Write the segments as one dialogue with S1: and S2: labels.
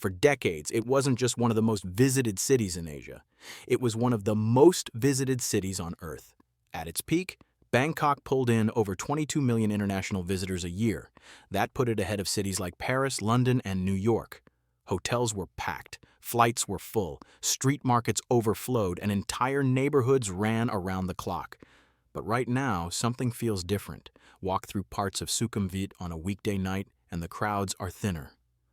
S1: For decades, it wasn't just one of the most visited cities in Asia. It was one of the most visited cities on Earth. At its peak, Bangkok pulled in over 22 million international visitors a year. That put it ahead of cities like Paris, London, and New York. Hotels were packed, flights were full, street markets overflowed, and entire neighborhoods ran around the clock. But right now, something feels different. Walk through parts of Sukhumvit on a weekday night, and the crowds are thinner.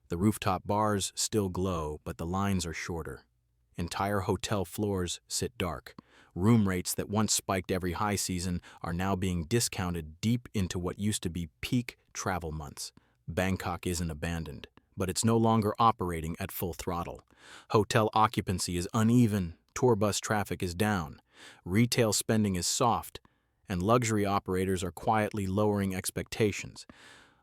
S1: The rooftop bars still glow, but the lines are shorter. Entire hotel floors sit dark. Room rates that once spiked every high season are now being discounted deep into what used to be peak travel months. Bangkok isn't abandoned, but it's no longer operating at full throttle. Hotel occupancy is uneven, tour bus traffic is down, retail spending is soft, and luxury operators are quietly lowering expectations.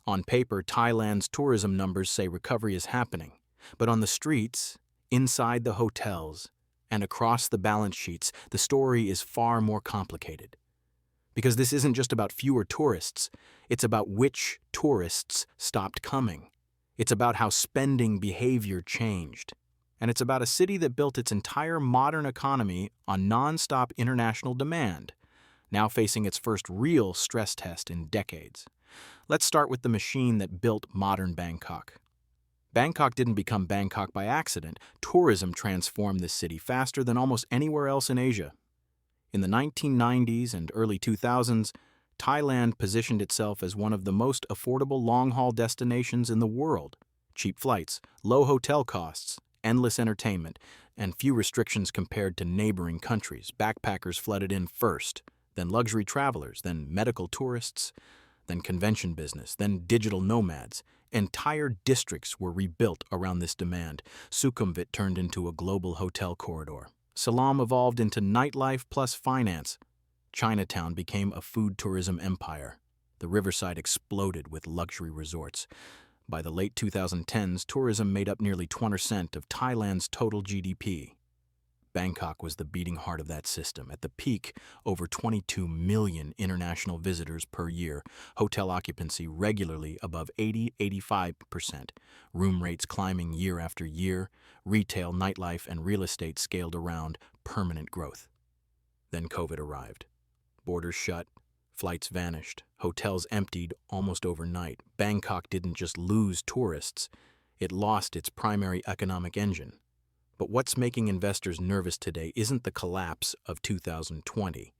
S1: On paper, Thailand's tourism numbers say recovery is happening, but on the streets, inside the hotels, and across the balance sheets, the story is far more complicated. Because this isn't just about fewer tourists, it's about which tourists stopped coming. It's about how spending behavior changed. And it's about a city that built its entire modern economy on non-stop international demand, now facing its first real stress test in decades. Let's start with the machine that built modern Bangkok. Bangkok didn't become Bangkok by accident. Tourism transformed this city faster than almost anywhere else in Asia. In the 1990s and early 2000s, Thailand positioned itself as one of the most affordable long-haul destinations in the world. Cheap flights, low hotel costs, endless entertainment, and few restrictions compared to neighboring countries. Backpackers flooded in first, then luxury travelers, then medical tourists, then convention business, then digital nomads. Entire districts were rebuilt around this demand. Sukhumvit turned into a global hotel corridor. Slump evolved into nightlife plus finance. Chinatown became a food tourism empire. The riverside exploded with luxury resorts. By the late 2010s, tourism made up nearly 20% of Thailand's total GDP. Bangkok was the beating heart of that system. At the peak, over 22 million international visitors per year, hotel occupancy regularly above 80–85%, room rates climbing year after year, retail, nightlife, and real estate scaled around permanent growth. Then COVID arrived. Borders shut, flights vanished, hotels emptied almost overnight. Bangkok didn't just lose tourists, it lost its primary economic engine. But what's making investors nervous today isn't the collapse of 2020.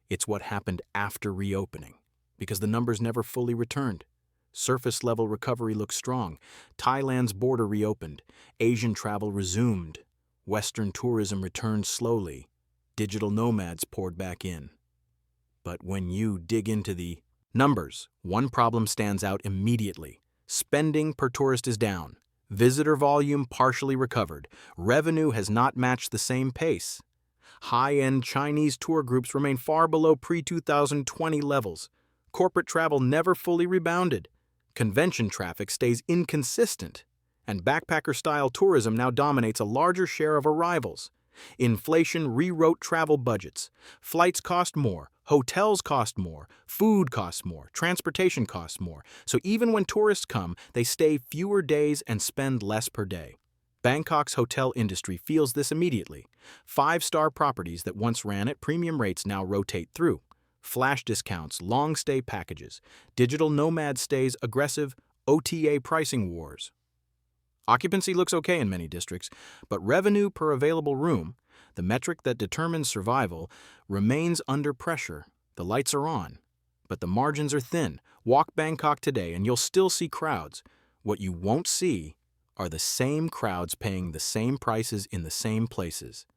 S1: It's what happened after reopening, because the numbers never fully returned. Surface-level recovery looks strong. Thailand's border reopened. Asian travel resumed. Western tourism returned slowly. Digital nomads poured back in. But when you dig into the numbers, one problem stands out immediately. Spending per tourist is down. Visitor volume partially recovered. Revenue has not matched the same pace. High-end Chinese tour groups remain far below pre-2020 levels. Corporate travel never fully rebounded. Convention traffic stays inconsistent. And backpacker-style tourism now dominates a larger share of arrivals. Inflation rewrote travel budgets. Flights cost more, hotels cost more, food costs more, transportation costs more. So even when tourists come, they stay fewer days and spend less per day. Bangkok's hotel industry feels this immediately. 5-star properties that once ran at premium rates now rotate through. Flash discounts, long-stay packages, digital nomad stays, aggressive OTA pricing wars. Occupancy looks okay in many districts, but revenue per available room, the metric that determines survival, remains under pressure. The lights are on, but the margins are thin. Walk Bangkok today and you'll still see crowds. What you won't see are the same crowds paying the same prices in the same places.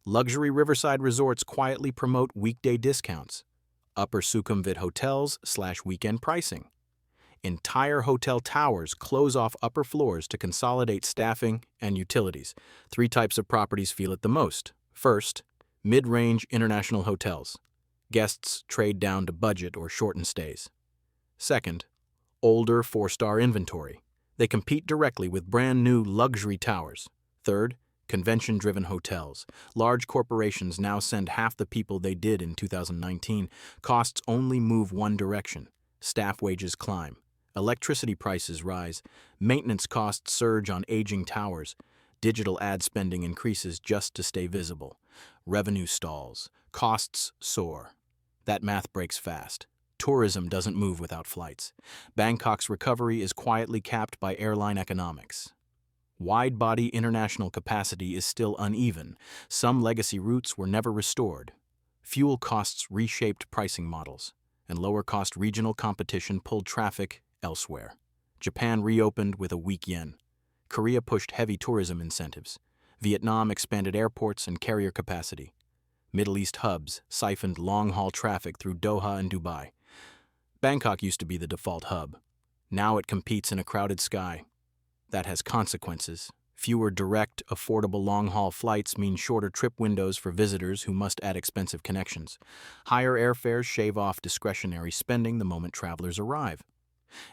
S1: Luxury riverside resorts quietly promote weekday discounts. Upper Sukhumvit hotels/weekend pricing. Entire hotel towers close off upper floors to consolidate staffing and utilities. 3 types of properties feel it the most. First, mid-range international hotels. Guests trade down to budget or shorten stays. Second, older 4-star inventory. They compete directly with brand new luxury towers. Third, convention-driven hotels. Large corporations now send half the people they did in 2019. Costs only move one direction. Staff wages climb. Electricity prices rise, maintenance costs surge on aging towers, digital ad spending increases just to stay visible, revenue stalls, costs soar. That math breaks fast. Tourism doesn't move without flights. Bangkok's recovery is quietly capped by airline economics. Wide-body international capacity is still uneven. Some legacy routes were never restored. Fuel costs reshaped pricing models, and lower-cost regional competition pulled traffic elsewhere. Japan reopened with a weak yen. Korea pushed heavy tourism incentives. Vietnam expanded airports and carrier capacity. Middle East hubs siphoned long-haul traffic through Doha and Dubai. Bangkok used to be the default hub. Now it competes in a crowded sky. That has consequences. Fewer direct, affordable long-haul flights mean shorter trip windows for visitors who must add expensive connections. Higher airfares shave off discretionary spending the moment travelers arrive.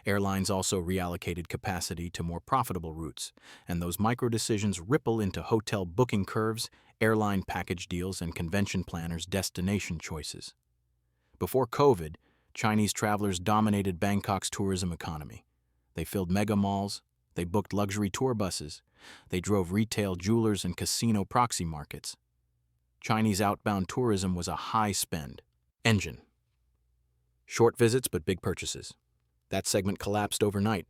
S1: Airlines also reallocated capacity to more profitable routes, and those micro-decisions ripple into hotel booking curves, airline package deals, and convention planners' destination choices. Before COVID, Chinese travelers dominated Bangkok's tourism economy. They filled mega malls, they booked luxury tour buses, they drove retail jewelers and casino proxy markets. Chinese outbound tourism was a high-spend engine. Short visits but big purchases. That segment collapsed overnight,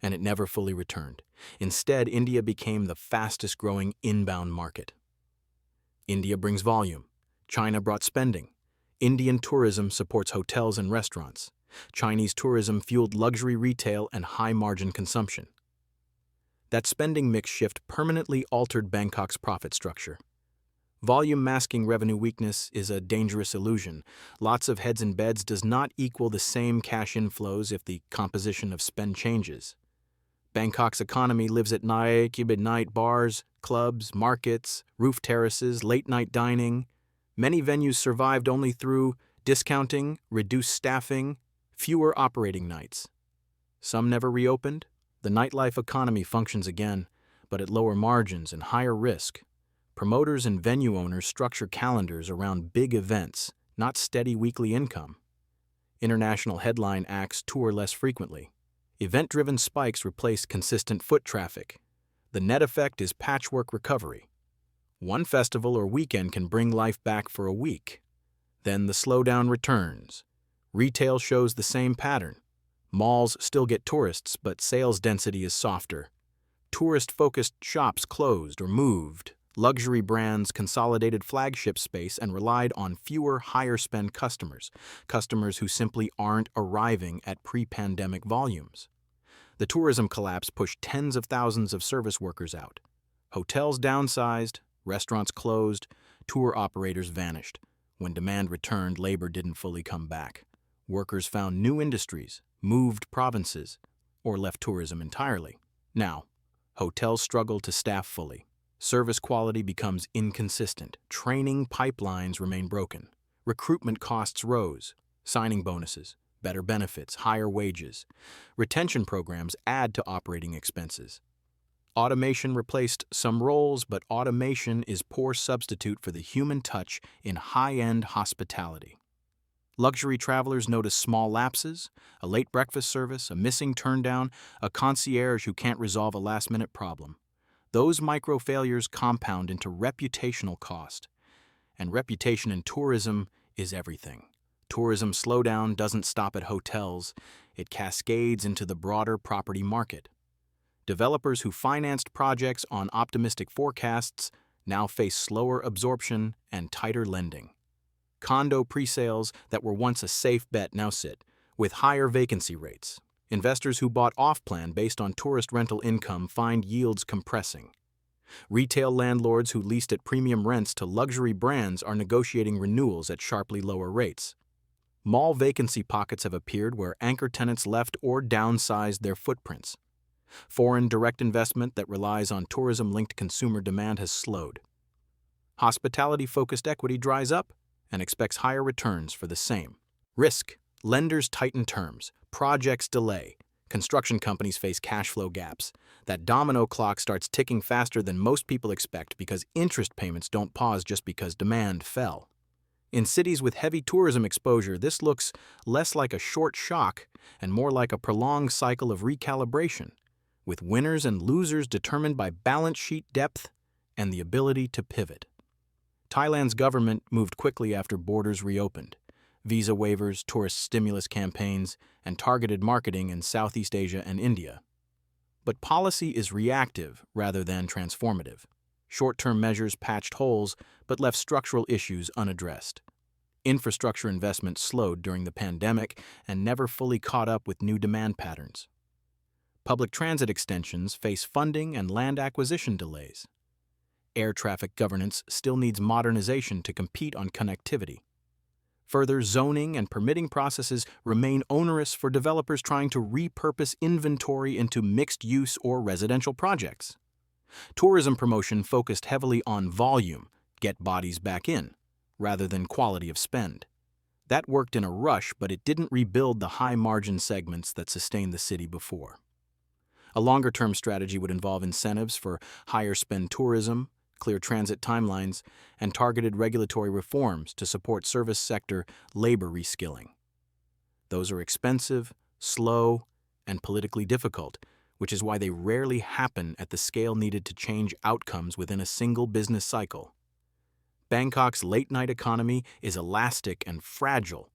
S1: and it never fully returned. Instead, India became the fastest-growing inbound market. India brings volume. China brought spending. Indian tourism supports hotels and restaurants. Chinese tourism fueled luxury retail and high-margin consumption. That spending mix shift permanently altered Bangkok's profit structure. Volume masking revenue weakness is a dangerous illusion. Lots of heads in beds does not equal the same cash inflows if the composition of spend changes. Bangkok's economy lives at night, midnight bars, clubs, markets, roof terraces, late-night dining. Many venues survived only through discounting, reduced staffing, fewer operating nights. Some never reopened. The nightlife economy functions again, but at lower margins and higher risk. Promoters and venue owners structure calendars around big events, not steady weekly income. International headline acts tour less frequently. Event-driven spikes replace consistent foot traffic. The net effect is patchwork recovery. One festival or weekend can bring life back for a week. Then the slowdown returns. Retail shows the same pattern. Malls still get tourists, but sales density is softer. Tourist-focused shops closed or moved. Luxury brands consolidated flagship space and relied on fewer, higher-spend customers who simply aren't arriving at pre-pandemic volumes. The tourism collapse pushed tens of thousands of service workers out. Hotels downsized, restaurants closed, tour operators vanished. When demand returned, labor didn't fully come back. Workers found new industries, moved provinces, or left tourism entirely. Now, hotels struggle to staff fully. Service quality becomes inconsistent. Training pipelines remain broken. Recruitment costs rose. Signing bonuses, better benefits, higher wages. Retention programs add to operating expenses. Automation replaced some roles, but automation is poor substitute for the human touch in high-end hospitality. Luxury travelers notice small lapses, a late breakfast service, a missing turndown, a concierge who can't resolve a last-minute problem. Those micro-failures compound into reputational cost. And reputation in tourism is everything. Tourism slowdown doesn't stop at hotels. It cascades into the broader property market. Developers who financed projects on optimistic forecasts now face slower absorption and tighter lending. Condo presales that were once a safe bet now sit with higher vacancy rates. Investors who bought off-plan based on tourist rental income find yields compressing. Retail landlords who leased at premium rents to luxury brands are negotiating renewals at sharply lower rates. Mall vacancy pockets have appeared where anchor tenants left or downsized their footprints. Foreign direct investment that relies on tourism-linked consumer demand has slowed. Hospitality-focused equity dries up and expects higher returns for the same. Risk. Lenders tighten terms. Projects delay. Construction companies face cash flow gaps. That domino clock starts ticking faster than most people expect because interest payments don't pause just because demand fell. In cities with heavy tourism exposure, this looks less like a short shock and more like a prolonged cycle of recalibration, with winners and losers determined by balance sheet depth and the ability to pivot. Thailand's government moved quickly after borders reopened. Visa waivers, tourist stimulus campaigns, and targeted marketing in Southeast Asia and India. But policy is reactive rather than transformative. Short-term measures patched holes but left structural issues unaddressed. Infrastructure investment slowed during the pandemic and never fully caught up with new demand patterns. Public transit extensions face funding and land acquisition delays. Air traffic governance still needs modernization to compete on connectivity. Further, zoning and permitting processes remain onerous for developers trying to repurpose inventory into mixed-use or residential projects. Tourism promotion focused heavily on volume, get bodies back in, rather than quality of spend. That worked in a rush, but it didn't rebuild the high-margin segments that sustained the city before. A longer-term strategy would involve incentives for higher-spend tourism, clear transit timelines, and targeted regulatory reforms to support service sector labor reskilling. Those are expensive, slow, and politically difficult, which is why they rarely happen at the scale needed to change outcomes within a single business cycle. Bangkok's late-night economy is elastic and fragile.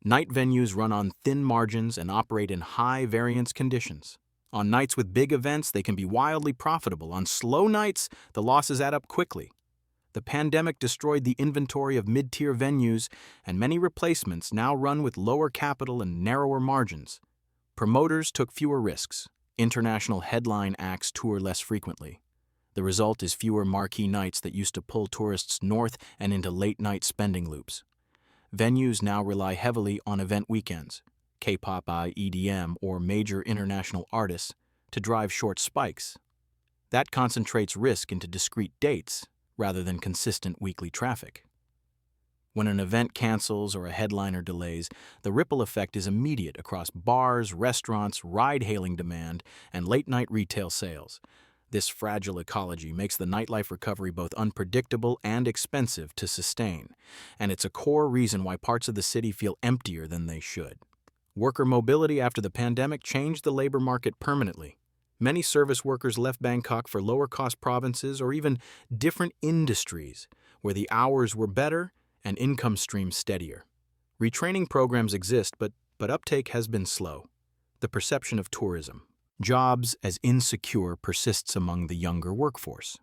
S1: Night venues run on thin margins and operate in high-variance conditions. On nights with big events, they can be wildly profitable. On slow nights, the losses add up quickly. The pandemic destroyed the inventory of mid-tier venues, and many replacements now run with lower capital and narrower margins. Promoters took fewer risks. International headline acts tour less frequently. The result is fewer marquee nights that used to pull tourists north and into late-night spending loops. Venues now rely heavily on event weekends, K-pop, EDM, or major international artists to drive short spikes. That concentrates risk into discrete dates rather than consistent weekly traffic. When an event cancels or a headliner delays, the ripple effect is immediate across bars, restaurants, ride-hailing demand, and late-night retail sales. This fragile ecology makes the nightlife recovery both unpredictable and expensive to sustain, and it's a core reason why parts of the city feel emptier than they should. Worker mobility after the pandemic changed the labor market permanently. Many service workers left Bangkok for lower-cost provinces or even different industries, where the hours were better and income streams steadier. Retraining programs exist, but uptake has been slow. The perception of tourism, jobs as insecure, persists among the younger workforce.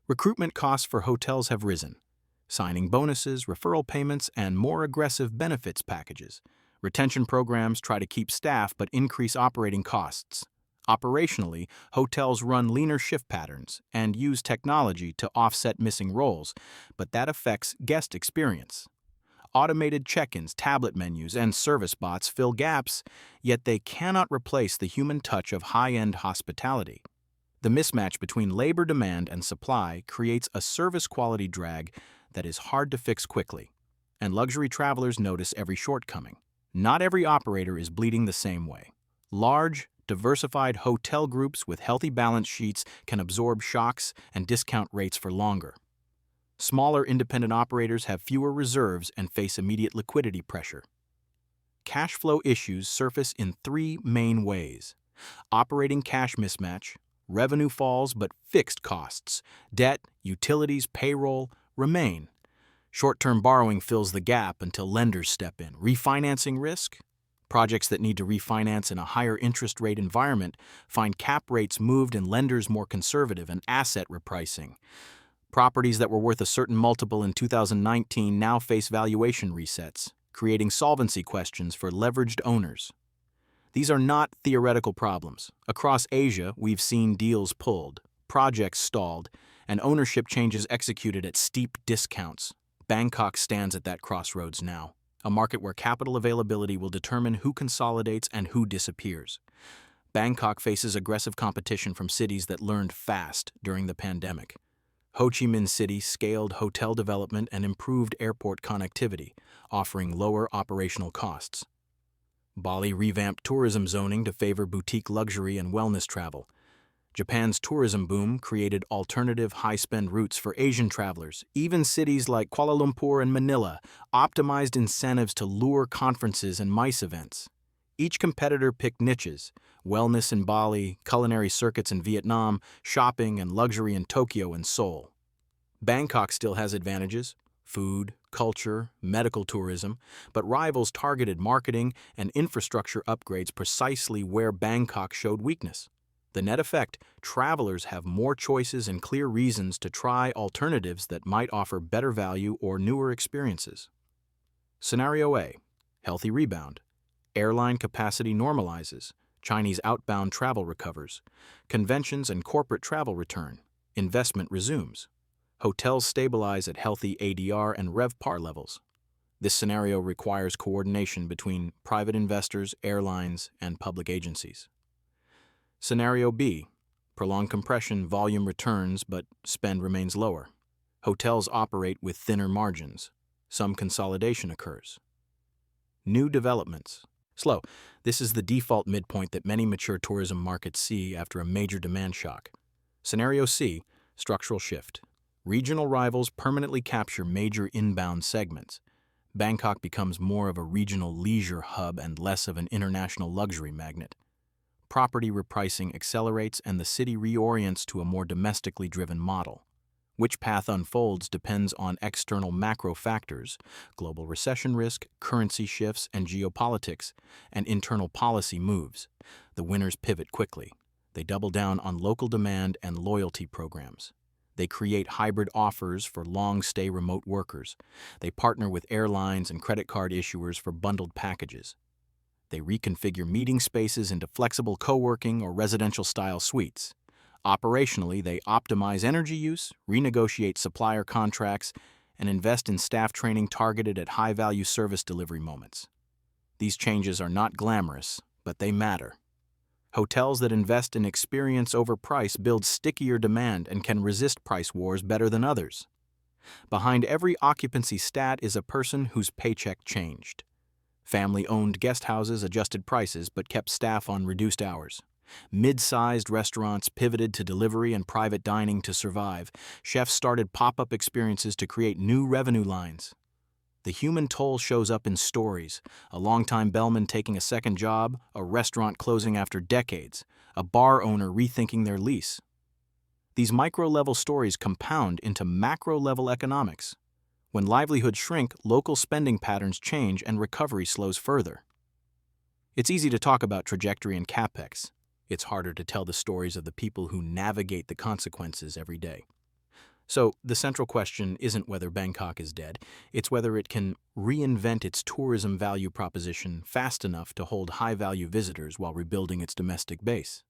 S1: Recruitment costs for hotels have risen. Signing bonuses, referral payments, and more aggressive benefits packages. Retention programs try to keep staff but increase operating costs. Operationally, hotels run leaner shift patterns and use technology to offset missing roles, but that affects guest experience. Automated check-ins, tablet menus, and service bots fill gaps, yet they cannot replace the human touch of high-end hospitality. The mismatch between labor demand and supply creates a service quality drag that is hard to fix quickly, and luxury travelers notice every shortcoming. Not every operator is bleeding the same way. Large, diversified hotel groups with healthy balance sheets can absorb shocks and discount rates for longer. Smaller independent operators have fewer reserves and face immediate liquidity pressure. Cash flow issues surface in three main ways: operating cash mismatch, revenue falls but fixed costs, debt, utilities, payroll remain. Short-term borrowing fills the gap until lenders step in. Refinancing risk? Projects that need to refinance in a higher interest rate environment find cap rates moved and lenders more conservative, and asset repricing. Properties that were worth a certain multiple in 2019 now face valuation resets, creating solvency questions for leveraged owners. These are not theoretical problems. Across Asia, we've seen deals pulled, projects stalled, and ownership changes executed at steep discounts. Bangkok stands at that crossroads now, a market where capital availability will determine who consolidates and who disappears. Bangkok faces aggressive competition from cities that learned fast during the pandemic. Ho Chi Minh City scaled hotel development and improved airport connectivity, offering lower operational costs. Bali revamped tourism zoning to favor boutique luxury and wellness travel. Japan's tourism boom created alternative high-spend routes for Asian travelers. Even cities like Kuala Lumpur and Manila optimized incentives to lure conferences and MICE events. Each competitor picked niches: wellness in Bali, culinary circuits in Vietnam, shopping and luxury in Tokyo and Seoul. Bangkok still has advantages: food, culture, medical tourism, but rivals targeted marketing and infrastructure upgrades precisely where Bangkok showed weakness. The net effect: travelers have more choices and clear reasons to try alternatives that might offer better value or newer experiences. Scenario A: healthy rebound. Airline capacity normalizes. Chinese outbound travel recovers. Conventions and corporate travel return. Investment resumes. Hotels stabilize at healthy ADR and RevPAR levels. This scenario requires coordination between private investors, airlines, and public agencies. Scenario B: prolonged compression, volume returns, but spend remains lower. Hotels operate with thinner margins. Some consolidation occurs. New developments. Slow. This is the default midpoint that many mature tourism markets see after a major demand shock. Scenario C: structural shift. Regional rivals permanently capture major inbound segments. Bangkok becomes more of a regional leisure hub and less of an international luxury magnet. Property repricing accelerates and the city reorients to a more domestically driven model. Which path unfolds depends on external macro factors: global recession risk, currency shifts, and geopolitics, and internal policy moves. The winners pivot quickly. They double down on local demand and loyalty programs. They create hybrid offers for long-stay remote workers. They partner with airlines and credit card issuers for bundled packages. They reconfigure meeting spaces into flexible co-working or residential-style suites. Operationally, they optimize energy use, renegotiate supplier contracts, and invest in staff training targeted at high-value service delivery moments. These changes are not glamorous, but they matter. Hotels that invest in experience over price build stickier demand and can resist price wars better than others. Behind every occupancy stat is a person whose paycheck changed. Family-owned guest houses adjusted prices but kept staff on reduced hours. Mid-sized restaurants pivoted to delivery and private dining to survive. Chefs started pop-up experiences to create new revenue lines. The human toll shows up in stories: a longtime bellman taking a second job, a restaurant closing after decades, a bar owner rethinking their lease. These micro-level stories compound into macro-level economics. When livelihoods shrink, local spending patterns change and recovery slows further. It's easy to talk about trajectory and capex. It's harder to tell the stories of the people who navigate the consequences every day. So, the central question isn't whether Bangkok is dead, it's whether it can reinvent its tourism value proposition fast enough to hold high-value visitors while rebuilding its domestic base.